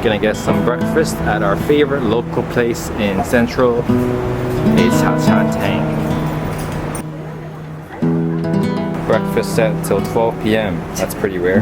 Gonna get some breakfast at our favorite local place in Central. It's Tang. Breakfast set till 12 p.m. That's pretty rare.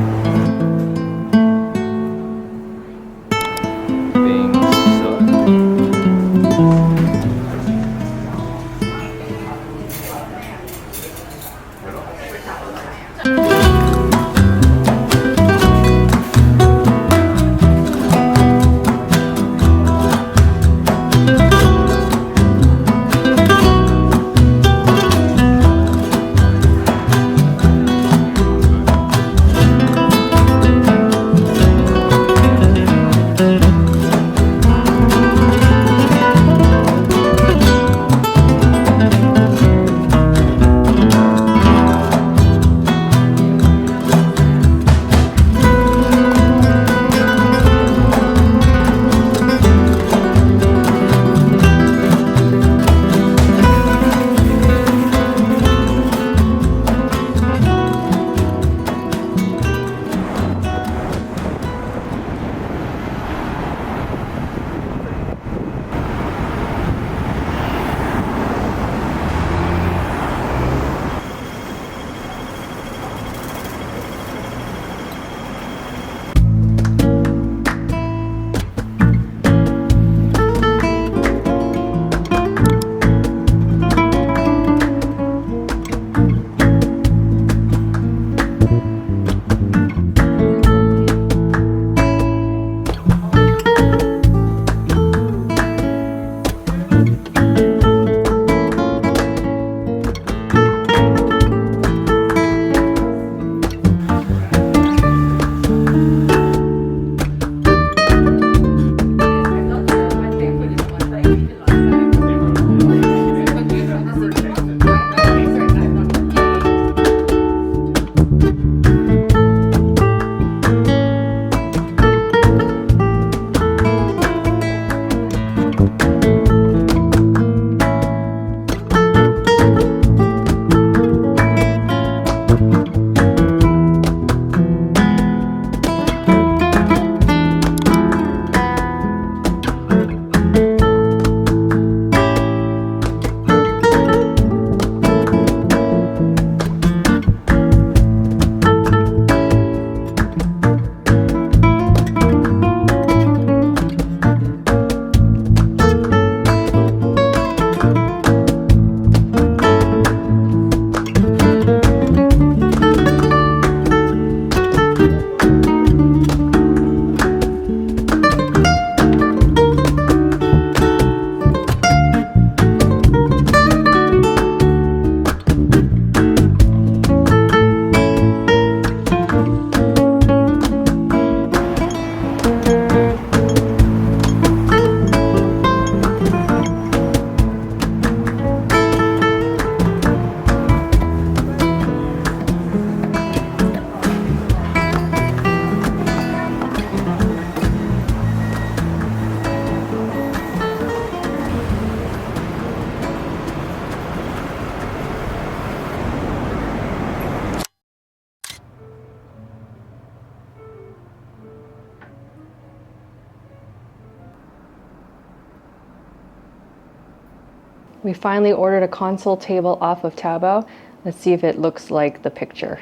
We finally ordered a console table off of Taobao. Let's see if it looks like the picture.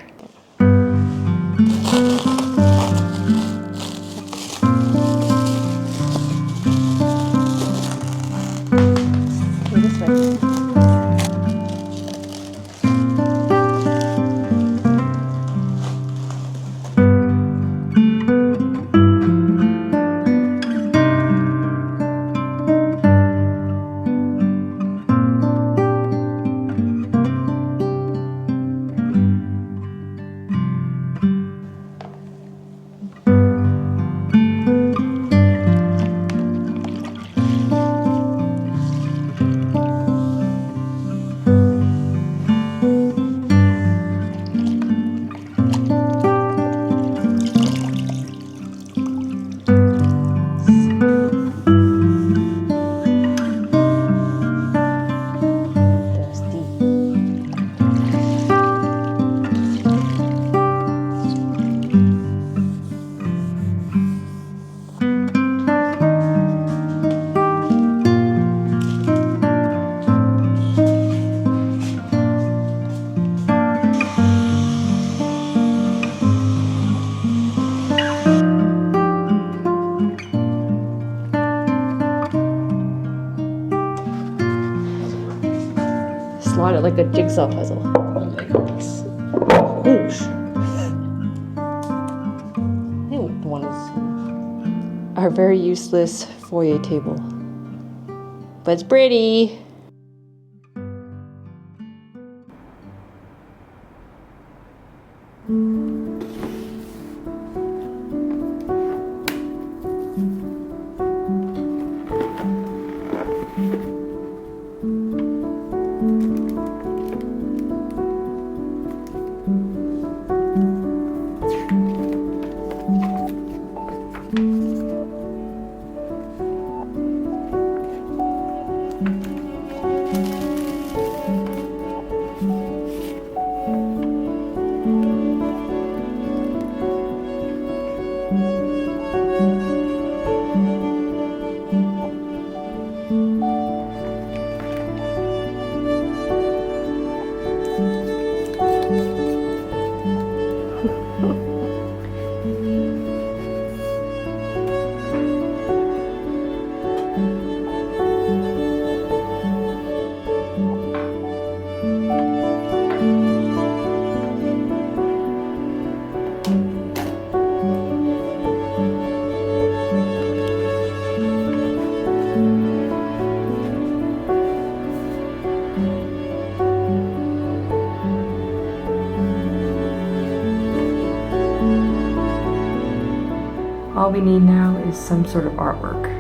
This way. like a jigsaw puzzle. Oh my goodness. Whoosh. I think one is our very useless foyer table. But it's pretty. All we need now is some sort of artwork.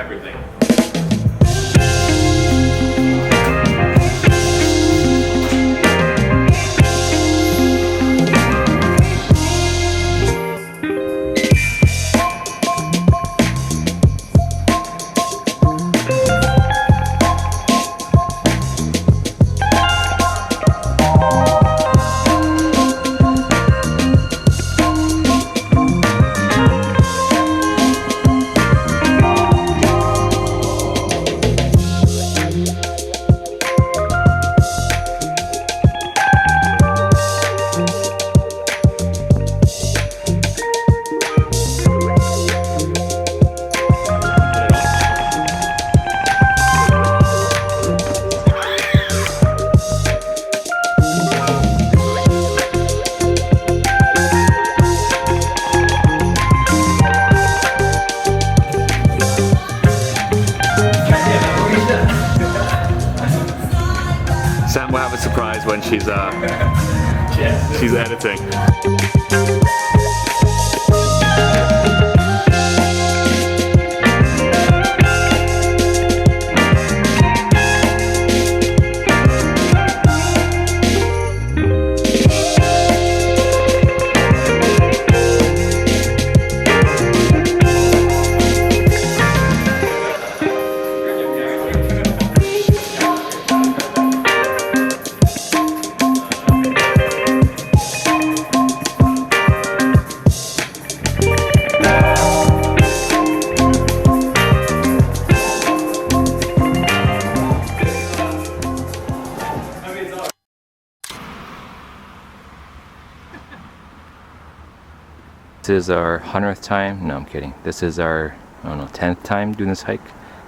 everything. Sam will have a surprise when she's editing. This is our 100th time. No, I'm kidding. This is our, I don't know, 10th time doing this hike.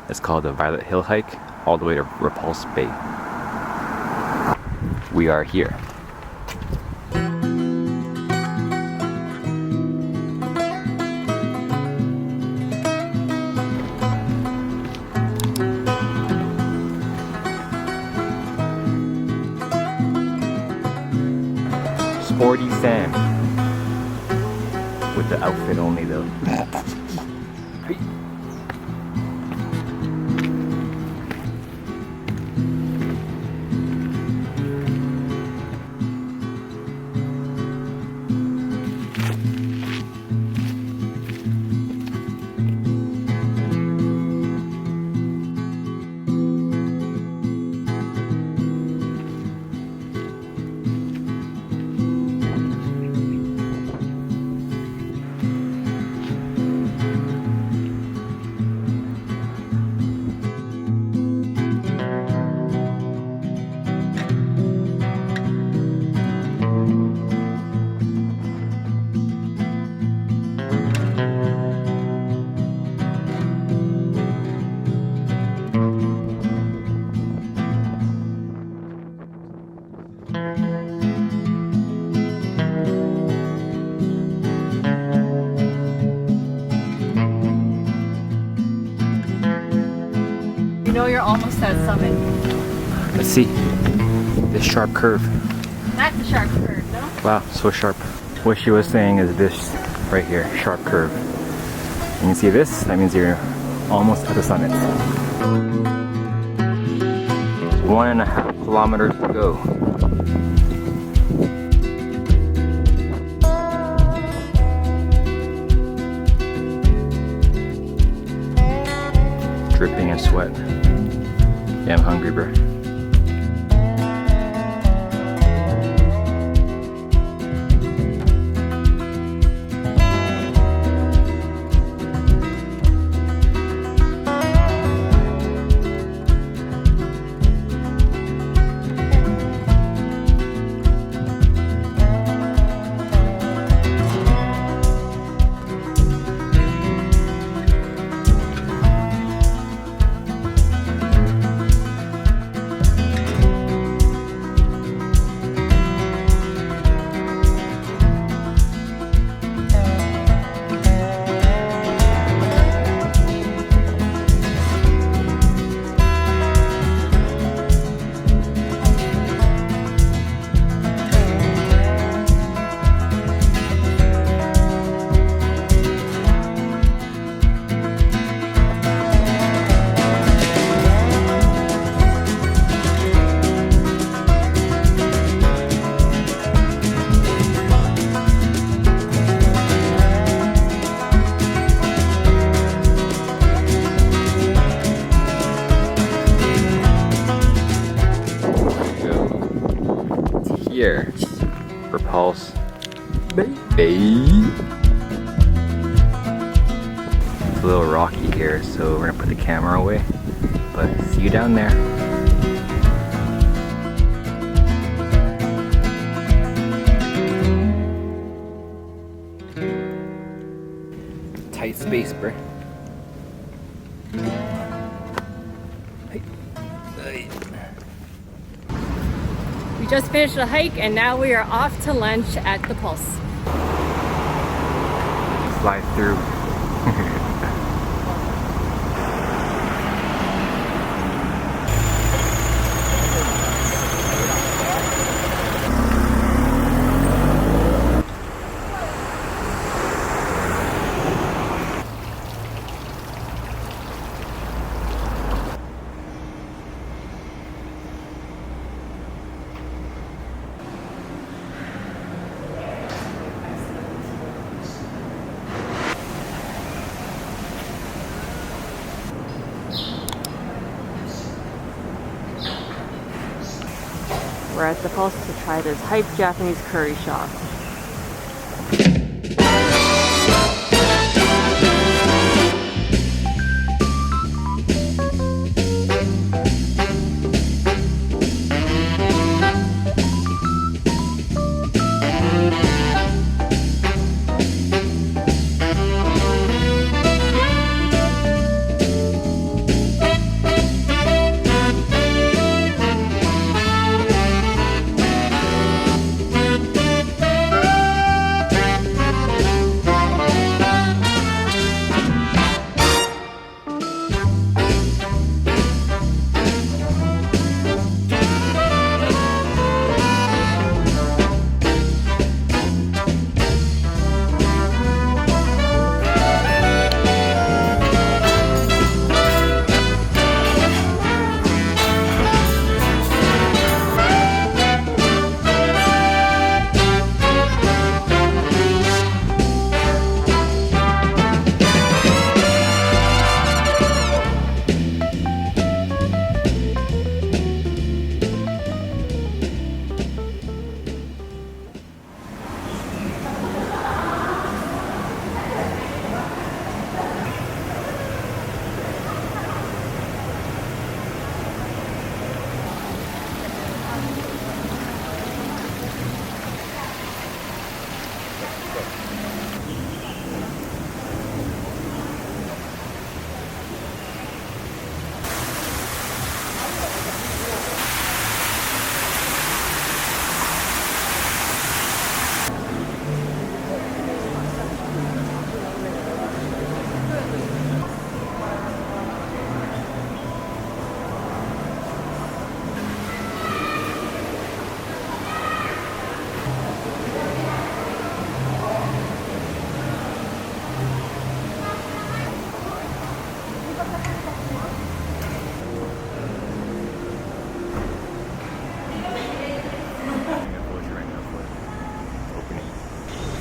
It's called the Violet Hill Hike, all the way to Repulse Bay. We are here. Sporty Sam. With the outfit only though. You know you're almost at summit. Let's see. This sharp curve. That's a sharp curve, no? Wow, so sharp. What she was saying is this right here, sharp curve. And you see this? That means you're almost at the summit. 1.5 kilometers to go. Dripping in sweat. Yeah, I'm hungry, bro. It's a little rocky here, so we're gonna put the camera away. But see you down there. Tight space, bruh. We just finished the hike and now we are off to lunch at the Pulse. Slide through. We're at the Pulse to try this hype Japanese curry shop.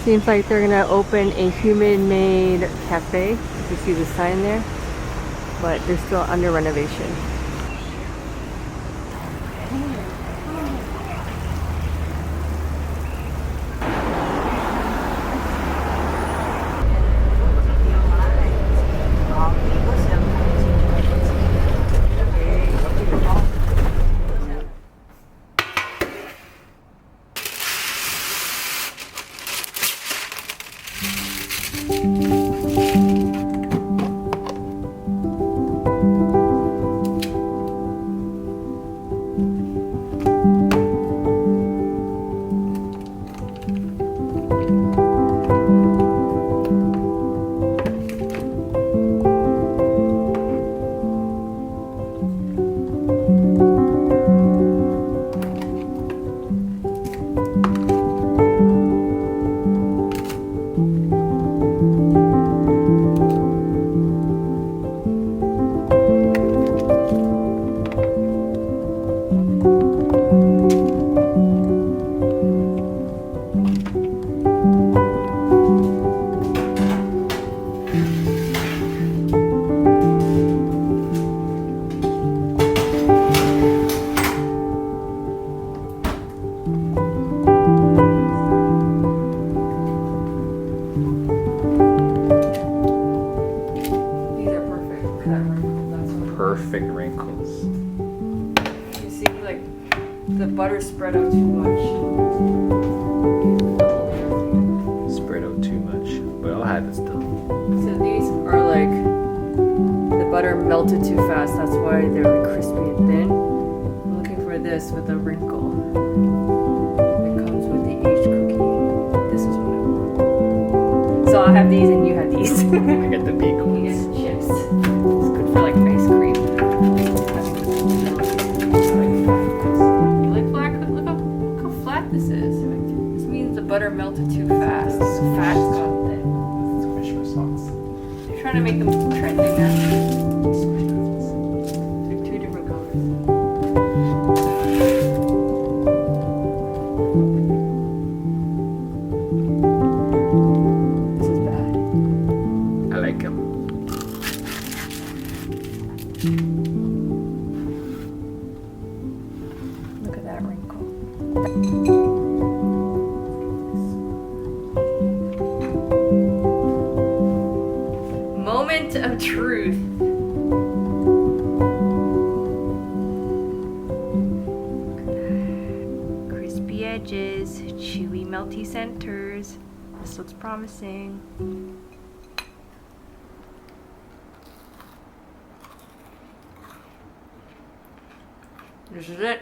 Seems like they're gonna open a human-made cafe. You see the sign there, but they're still under renovation. perfect wrinkles. You see, like, the butter spread out too much. Spread out too much, but I'll have it still. So these are like, the butter melted too fast, that's why they're like crispy and thin. I'm looking for this with a wrinkle. It comes with the aged cookie. This is what I want. So I'll have these and you have these. I get the big You ones. get chips. It's good for like ice cream. You like flat? Look how flat this is. This means the butter melted too fast. The fat's gone thin. Squish my socks. They're trying to make them trending now. Like two different colors. This is bad. I like them. Look at that wrinkle. Moment of truth. Crispy edges, chewy, melty centers. This looks promising. This is it.